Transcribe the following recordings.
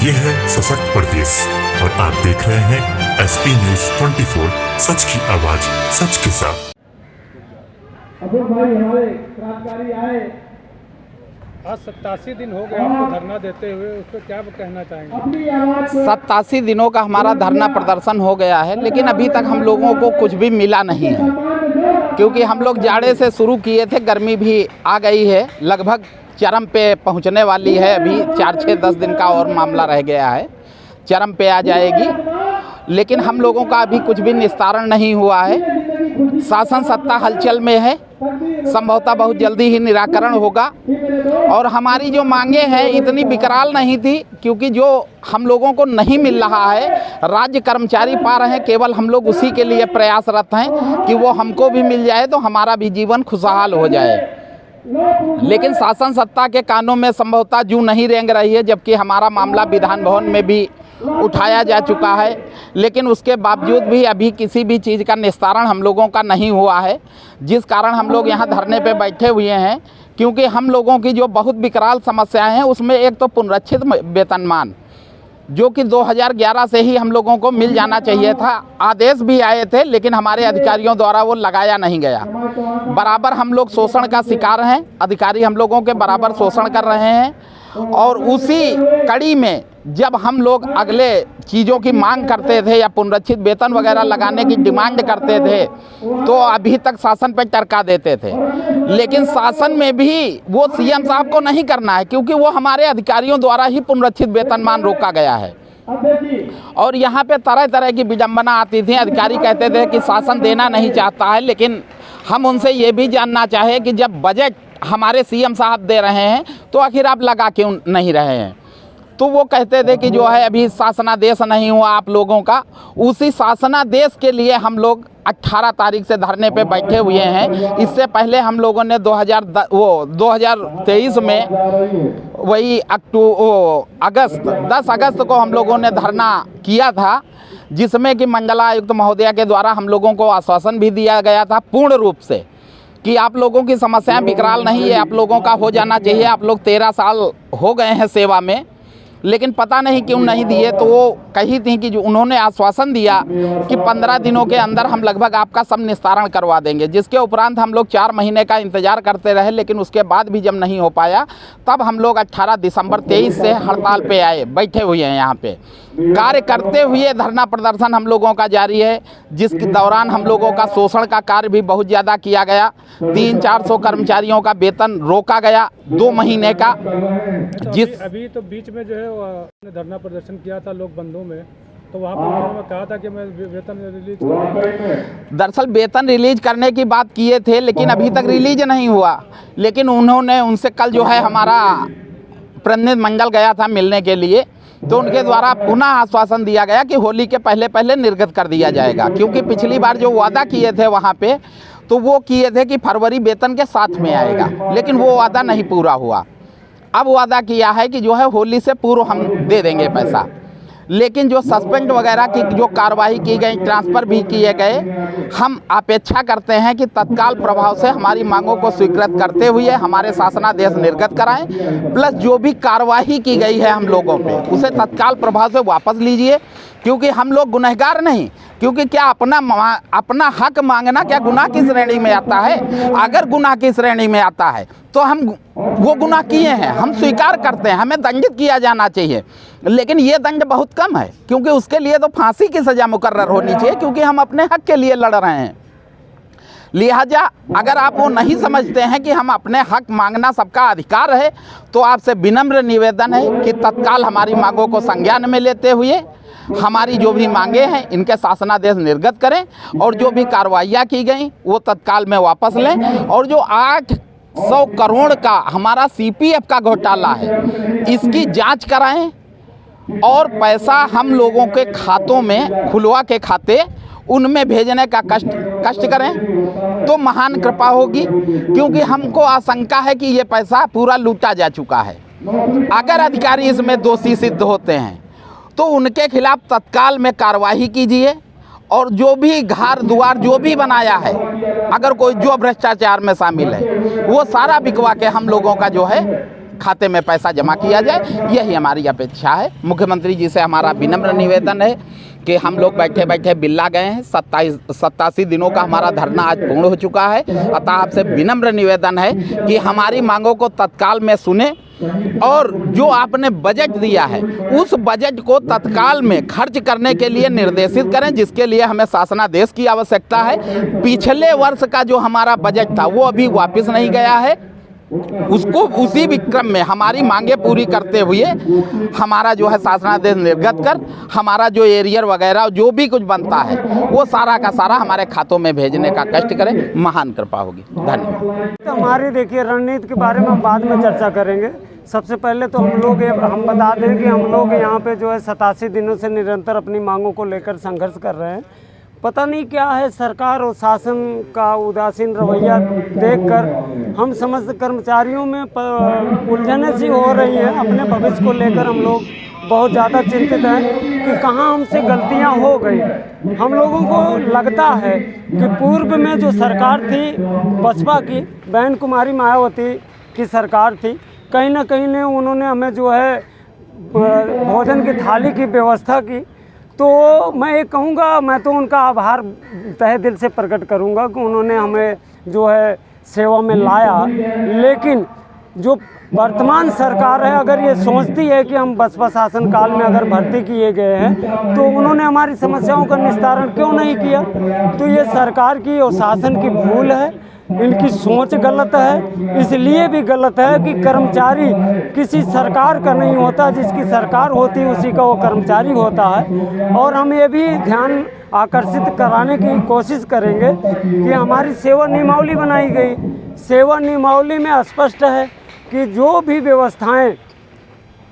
ये है सशक्त प्रदेश और आप देख रहे हैं एसपी न्यूज 24, सच की आवाज सच के साथ। अब्दुल भाई हमारे क्रांतिकारी आए, आज 87 दिन हो गए आपको धरना देते हुए, उस पर क्या कहना चाहेंगे? 87 दिनों का हमारा धरना प्रदर्शन हो गया है, लेकिन अभी तक हम लोगों को कुछ भी मिला नहीं है, क्योंकि हम लोग जाड़े से शुरू किए थे। गर्मी भी आ गई है, लगभग चरम पे पहुंचने वाली है। अभी 4-6-10 दिन का और मामला रह गया है, चरम पे आ जाएगी, लेकिन हम लोगों का अभी कुछ भी निस्तारण नहीं हुआ है। शासन सत्ता हलचल में है, संभवतः बहुत जल्दी ही निराकरण होगा। और हमारी जो मांगे हैं इतनी विकराल नहीं थी, क्योंकि जो हम लोगों को नहीं मिल रहा है राज्य कर्मचारी पा रहे हैं, केवल हम लोग उसी के लिए प्रयासरत हैं कि वो हमको भी मिल जाए तो हमारा भी जीवन खुशहाल हो जाए। लेकिन शासन सत्ता के कानों में संभवतः जूं नहीं रेंग रही है, जबकि हमारा मामला विधान भवन में भी उठाया जा चुका है, लेकिन उसके बावजूद भी अभी किसी भी चीज़ का निस्तारण हम लोगों का नहीं हुआ है, जिस कारण हम लोग यहाँ धरने पे बैठे हुए हैं। क्योंकि हम लोगों की जो बहुत विकराल समस्याएं हैं, उसमें एक तो पुनरीक्षित वेतनमान, जो कि 2011 से ही हम लोगों को मिल जाना चाहिए था। आदेश भी आए थे, लेकिन हमारे अधिकारियों द्वारा वो लगाया नहीं गया। बराबर हम लोग शोषण का शिकार हैं, अधिकारी हम लोगों के बराबर शोषण कर रहे हैं। और उसी कड़ी में जब हम लोग अगले चीज़ों की मांग करते थे या पुनरीक्षित वेतन वगैरह लगाने की डिमांड करते थे, तो अभी तक शासन पे टरका देते थे। लेकिन शासन में भी वो सीएम साहब को नहीं करना है, क्योंकि वो हमारे अधिकारियों द्वारा ही पुनरीक्षित वेतनमान रोका गया है। और यहाँ पे तरह तरह की विडंबना आती थी। अधिकारी कहते थे कि शासन देना नहीं चाहता है, लेकिन हम उनसे ये भी जानना चाहे कि जब बजट हमारे सीएम साहब दे रहे हैं तो आखिर आप लगा क्यों नहीं रहे हैं? तो वो कहते थे कि जो है अभी शासनादेश नहीं हुआ आप लोगों का। उसी शासनादेश के लिए हम लोग 18 तारीख से धरने पे बैठे हुए हैं। इससे पहले हम लोगों ने 2023 में वही 10 अगस्त को हम लोगों ने धरना किया था, जिसमें कि मंडलायुक्त महोदया के द्वारा हम लोगों को आश्वासन भी दिया गया था पूर्ण रूप से कि आप लोगों की समस्याएं विकराल नहीं है, आप लोगों का हो जाना चाहिए। आप लोग 13 साल हो गए हैं सेवा में, लेकिन पता नहीं क्यों नहीं दिए। तो वो कही थी कि जो उन्होंने आश्वासन दिया कि 15 दिनों के अंदर हम लगभग आपका सब निस्तारण करवा देंगे, जिसके उपरांत हम लोग 4 महीने का इंतजार करते रहे। लेकिन उसके बाद भी जब नहीं हो पाया, तब हम लोग 18 दिसंबर 23 से हड़ताल पे आए, बैठे हुए हैं यहाँ पे। कार्य करते हुए धरना प्रदर्शन हम लोगों का जारी है, जिसके दौरान हम लोगों का शोषण का कार्य भी बहुत ज़्यादा किया गया। 300-400 कर्मचारियों का वेतन रोका गया 2 महीने का। जिस अभी तो बीच में जो है धरना प्रदर्शन किया था लोक बंधु में, तो वहाँ पर उन्होंने कहा था कि मैं वेतन रिलीज करूँगा। दरअसल वेतन रिलीज करने की बात किए थे, लेकिन अभी तक रिलीज नहीं हुआ। लेकिन उन्होंने उनसे कल जो है हमारा प्रतिनिधि मंडल गया था मिलने के लिए, तो उनके द्वारा पुनः आश्वासन दिया गया कि होली के पहले पहले निर्गत कर दिया जाएगा। क्योंकि पिछली बार जो वादा किए थे वहाँ पे, तो वो किए थे कि फरवरी वेतन के साथ में आएगा, लेकिन वो वादा नहीं पूरा हुआ। अब वादा किया है कि जो है होली से पूर्व हम दे देंगे पैसा। लेकिन जो सस्पेंड वगैरह की जो कार्रवाई की गई, ट्रांसफ़र भी किए गए, हम अपेक्षा करते हैं कि तत्काल प्रभाव से हमारी मांगों को स्वीकृत करते हुए हमारे शासनादेश निर्गत कराएं। प्लस जो भी कार्रवाई की गई है हम लोगों पे, उसे तत्काल प्रभाव से वापस लीजिए, क्योंकि हम लोग गुनहगार नहीं। क्योंकि क्या अपना हक मांगना क्या गुनाह की श्रेणी में आता है? अगर गुनाह की श्रेणी में आता है तो हम वो गुनाह किए हैं, हम स्वीकार करते हैं, हमें दंडित किया जाना चाहिए। लेकिन ये दंड बहुत कम है, क्योंकि उसके लिए तो फांसी की सज़ा मुकर्रर होनी चाहिए, क्योंकि हम अपने हक के लिए लड़ रहे हैं। लिहाजा अगर आप वो नहीं समझते हैं कि हम अपने हक मांगना सबका अधिकार है, तो आपसे विनम्र निवेदन है कि तत्काल हमारी मांगों को संज्ञान में लेते हुए हमारी जो भी मांगे हैं इनके शासनादेश निर्गत करें, और जो भी कार्रवाइयाँ की गई वो तत्काल में वापस लें। और जो 800 करोड़ का हमारा CPF का घोटाला है, इसकी जांच कराएं और पैसा हम लोगों के खातों में खुलवा के खाते उनमें भेजने का कष्ट करें, तो महान कृपा होगी। क्योंकि हमको आशंका है कि ये पैसा पूरा लूटा जा चुका है। अगर अधिकारी इसमें दोषी सिद्ध होते हैं तो उनके खिलाफ तत्काल में कार्रवाई कीजिए, और जो भी घर द्वार जो भी बनाया है, अगर कोई जो भ्रष्टाचार में शामिल है, वो सारा बिकवा के हम लोगों का जो है खाते में पैसा जमा किया जाए, यही हमारी अपेक्षा है। मुख्यमंत्री जी से हमारा विनम्र निवेदन है कि हम लोग बैठे बैठे बिल्ला गए हैं। 87 दिनों का हमारा धरना आज पूर्ण हो चुका है। अतः आपसे विनम्र निवेदन है कि हमारी मांगों को तत्काल में सुने और जो आपने बजट दिया है उस बजट को तत्काल में खर्च करने के लिए निर्देशित करें, जिसके लिए हमें शासनादेश की आवश्यकता है। पिछले वर्ष का जो हमारा बजट था वो अभी वापस नहीं गया है, उसको उसी विक्रम में हमारी मांगे पूरी करते हुए हमारा जो है शासनादेश निर्गत कर हमारा जो एरियर वगैरह जो भी कुछ बनता है वो सारा का सारा हमारे खातों में भेजने का कष्ट करें, महान कृपा होगी। धन्यवाद। हमारी देखिए रणनीति के बारे में हम बाद में चर्चा करेंगे। सबसे पहले तो हम बता दें कि हम लोग यहाँ पे जो है 87 दिनों से निरंतर अपनी मांगों को लेकर संघर्ष कर रहे हैं। पता नहीं क्या है, सरकार और शासन का उदासीन रवैया देखकर हम समस्त कर्मचारियों में उलझने सी हो रही है। अपने भविष्य को लेकर हम लोग बहुत ज़्यादा चिंतित हैं कि कहाँ हमसे गलतियाँ हो गई। हम लोगों को लगता है कि पूर्व में जो सरकार थी बसपा की, बहन कुमारी मायावती की सरकार थी, कहीं ना कहीं ने उन्होंने हमें जो है भोजन की थाली की व्यवस्था की। तो मैं ये कहूँगा, मैं तो उनका आभार तहे दिल से प्रकट करूँगा कि उन्होंने हमें जो है सेवा में लाया। लेकिन जो वर्तमान सरकार है, अगर ये सोचती है कि हम बसपा शासन काल में अगर भर्ती किए गए हैं तो उन्होंने हमारी समस्याओं का निस्तारण क्यों नहीं किया, तो ये सरकार की और शासन की भूल है। इनकी सोच गलत है। इसलिए भी गलत है कि कर्मचारी किसी सरकार का नहीं होता, जिसकी सरकार होती है उसी का वो कर्मचारी होता है। और हम ये भी ध्यान आकर्षित कराने की कोशिश करेंगे कि हमारी सेवा नियमावली बनाई गई। सेवा नियमावली में स्पष्ट है कि जो भी व्यवस्थाएं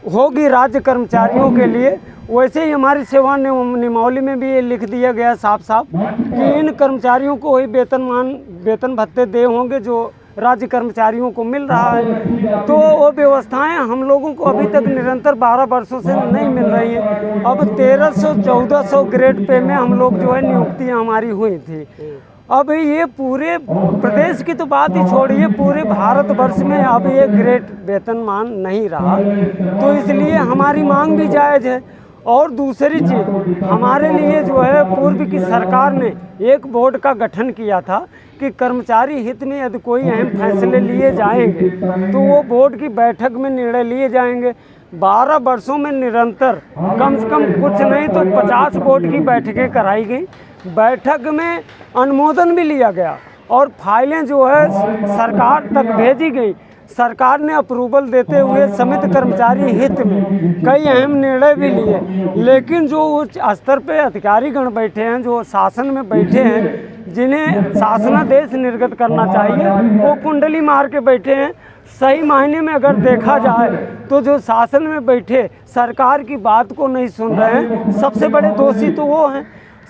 होगी राज्य कर्मचारियों के लिए, वैसे ही हमारी सेवा नियमावली में भी ये लिख दिया गया साफ साफ कि इन कर्मचारियों को वही वेतन भत्ते दे होंगे जो राज्य कर्मचारियों को मिल रहा है। तो वो व्यवस्थाएं हम लोगों को अभी तक निरंतर 12 वर्षों से नहीं मिल रही है। अब 1300-1400 ग्रेड पे में हम लोग जो है नियुक्तियाँ हमारी हुई थी। अब ये पूरे प्रदेश की तो बात ही छोड़िए, पूरे भारतवर्ष में अब ये ग्रेड वेतनमान नहीं रहा। तो इसलिए हमारी मांग भी जायज़ है। और दूसरी चीज़, हमारे लिए जो है पूर्व की सरकार ने एक बोर्ड का गठन किया था कि कर्मचारी हित में यदि कोई अहम फैसले लिए जाएंगे तो वो बोर्ड की बैठक में निर्णय लिए जाएंगे। 12 वर्षों में निरंतर कम से कम कुछ नहीं तो 50 बोर्ड की बैठकें कराई गई। बैठक में अनुमोदन भी लिया गया और फाइलें जो है सरकार तक भेजी गई। सरकार ने अप्रूवल देते हुए समिति कर्मचारी हित में कई अहम निर्णय भी लिए। लेकिन जो उच्च स्तर पे अधिकारीगण बैठे हैं, जो शासन में बैठे हैं, जिन्हें शासनादेश निर्गत करना चाहिए, वो कुंडली मार के बैठे हैं। सही मायने में अगर देखा जाए तो जो शासन में बैठे सरकार की बात को नहीं सुन रहे हैं, सबसे बड़े दोषी तो वो हैं।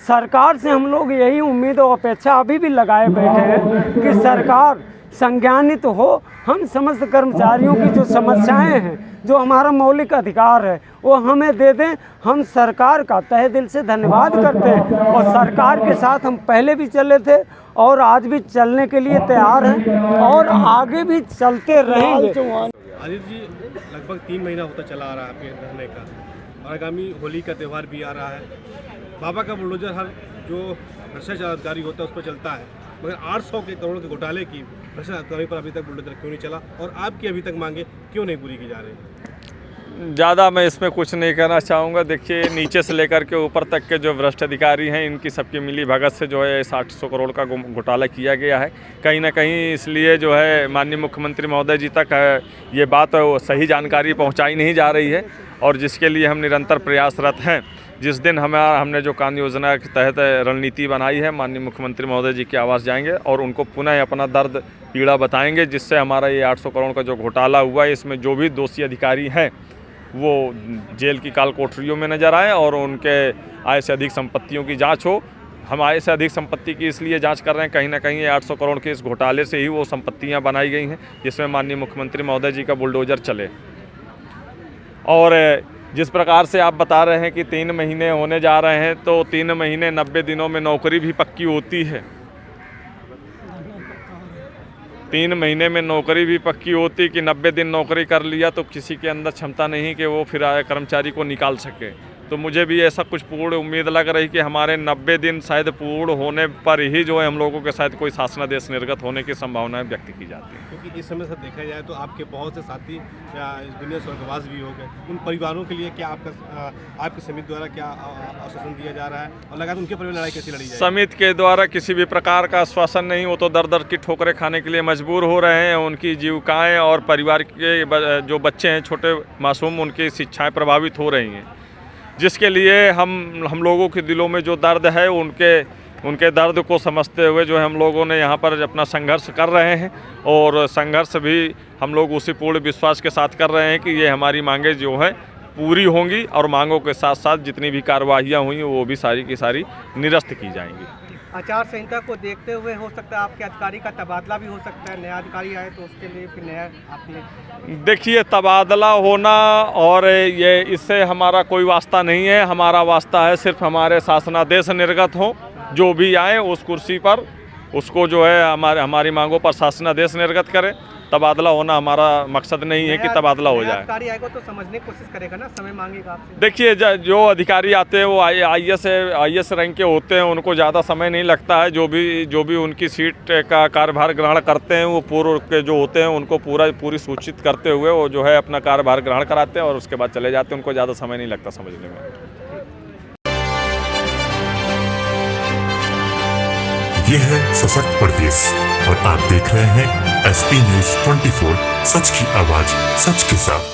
सरकार से हम लोग यही उम्मीद और अपेक्षा अभी भी लगाए बैठे हैं कि सरकार संज्ञानित हो। हम समस्त कर्मचारियों की जो समस्याएं हैं, जो हमारा मौलिक अधिकार है, वो हमें दे दें। हम सरकार का तहे दिल से धन्यवाद करते हैं और सरकार के साथ हम पहले भी चले थे और आज भी चलने के लिए तैयार हैं और आगे भी चलते रहेंगे। आदित्य जी, लगभग 3 महीना होता चला आ रहा है आपके धरने का, और आगामी होली का त्यौहार भी आ रहा है। बाबा का बुलडोजर हर जो भ्रष्टाचार अधिकारी होता है उस पर चलता है, मगर 800 करोड़ के घोटाले की भ्रष्टाचार अधिकारी पर अभी तक बुलडोजर क्यों नहीं चला और आपकी अभी तक मांगे क्यों नहीं पूरी की जा रही? ज़्यादा मैं इसमें कुछ नहीं कहना चाहूँगा। देखिए, नीचे से लेकर के ऊपर तक के जो भ्रष्ट अधिकारी हैं, इनकी सबकी मिली भगत से जो है 800 करोड़ का घोटाला किया गया है। कहीं ना कहीं इसलिए जो है माननीय मुख्यमंत्री महोदय जी तक ये बात सही जानकारी पहुँचाई नहीं जा रही है, और जिसके लिए हम निरंतर प्रयासरत हैं। जिस दिन हमने जो कान योजना के तहत रणनीति बनाई है, माननीय मुख्यमंत्री महोदय जी के आवास जाएंगे और उनको पुनः अपना दर्द पीड़ा बताएंगे, जिससे हमारा ये 800 करोड़ का जो घोटाला हुआ है, इसमें जो भी दोषी अधिकारी हैं वो जेल की काल कोठरियों में नज़र आए और उनके आय से अधिक संपत्तियों की जांच हो। हम आय से अधिक संपत्ति की इसलिए जांच कर रहे हैं, कहीं ना कहीं ये 800 करोड़ के इस घोटाले से ही वो संपत्तियां बनाई गई हैं जिसमें माननीय मुख्यमंत्री महोदय जी का बुलडोजर चले। और जिस प्रकार से आप बता रहे हैं कि 3 महीने होने जा रहे हैं, तो 3 महीने 90 दिनों में नौकरी भी पक्की होती है। 3 महीने में नौकरी भी पक्की होती कि 90 दिन नौकरी कर लिया तो किसी के अंदर क्षमता नहीं कि वो फिर कर्मचारी को निकाल सके। तो मुझे भी ऐसा कुछ पूर्ण उम्मीद लग रही कि हमारे 90 दिन शायद पूर्ण होने पर ही जो है हम लोगों के शायद कोई शासनादेश निर्गत होने की संभावनाएं व्यक्त की जाती हैं। क्योंकि इस समय से देखा जाए तो आपके बहुत से साथी इस दुनिया स्वर्गवास भी हो गए, उन परिवारों के लिए क्या आपकी समिति द्वारा क्या आश्वासन दिया जा रहा है और लगातार उनके परिवार लड़ाई कैसी लड़ी जाए? समिति के द्वारा किसी भी प्रकार का आश्वासन नहीं, वो तो दर दर की ठोकरें खाने के लिए मजबूर हो रहे हैं। उनकी जीविकाएँ और परिवार के जो बच्चे हैं छोटे मासूम, उनकी शिक्षाएँ प्रभावित हो रही हैं, जिसके लिए हम लोगों के दिलों में जो दर्द है उनके दर्द को समझते हुए जो है हम लोगों ने यहाँ पर अपना संघर्ष कर रहे हैं। और संघर्ष भी हम लोग उसी पूर्ण विश्वास के साथ कर रहे हैं कि ये हमारी मांगें जो है पूरी होंगी और मांगों के साथ साथ जितनी भी कार्रवाइयाँ हुई वो भी सारी की सारी निरस्त की जाएंगी। आचार संहिता को देखते हुए हो सकता है आपके अधिकारी का तबादला भी हो सकता है, नया अधिकारी आए तो उसके लिए फिर नया आपने देखिए, तबादला होना और ये इससे हमारा कोई वास्ता नहीं है। हमारा वास्ता है सिर्फ हमारे शासनादेश निर्गत हो, जो भी आए उस कुर्सी पर उसको जो है हमारी मांगों पर शासनादेश निर्गत करे। तबादला होना हमारा मकसद नहीं है कि तबादला हो जाए। अधिकारी आएगा तो समझने की कोशिश करेगा ना, समय मांगेगा आपसे। देखिए, जो अधिकारी आते हैं वो आईएएस रैंक के होते हैं, उनको ज़्यादा समय नहीं लगता है। जो भी उनकी सीट का कार्यभार ग्रहण करते हैं वो पूर्व के जो होते हैं उनको पूरी सूचित करते हुए वो जो है अपना कार्यभार ग्रहण कराते हैं और उसके बाद चले जाते हैं। उनको ज़्यादा समय नहीं लगता समझने में। ये है सशक्त प्रदेश और आप देख रहे हैं एसपी न्यूज 24, सच की आवाज सच के साथ।